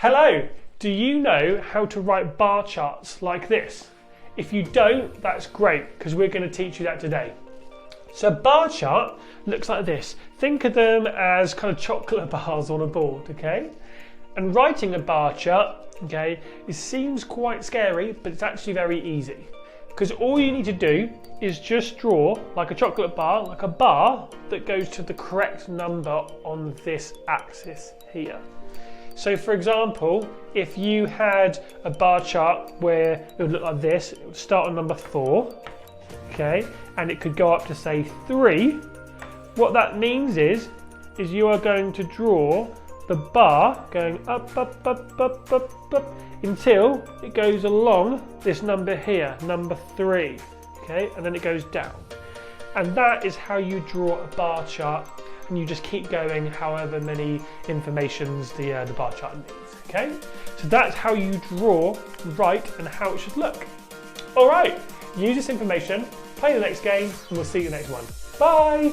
Hello, do you know how to write bar charts like this? If you don't, that's great, because we're going to teach you that today. So a bar chart looks like this. Think of them as kind of chocolate bars on a board, okay? And writing a bar chart, okay, it seems quite scary, but it's actually very easy. Because all you need to do is just draw, like a chocolate bar, like a bar that goes to the correct number on this axis here. So for example, if you had a bar chart where it would look like this, it would start on number 4, okay, and it could go up to say 3, what that means is you are going to draw the bar going up, up, up, up, up, up, until it goes along this number here, number 3, okay, and then it goes down. And that is how you draw a bar chart, and you just keep going however many informations the bar chart needs, okay? So that's how you draw, write, and how it should look. All right, use this information, play the next game, and we'll see you in the next one. Bye!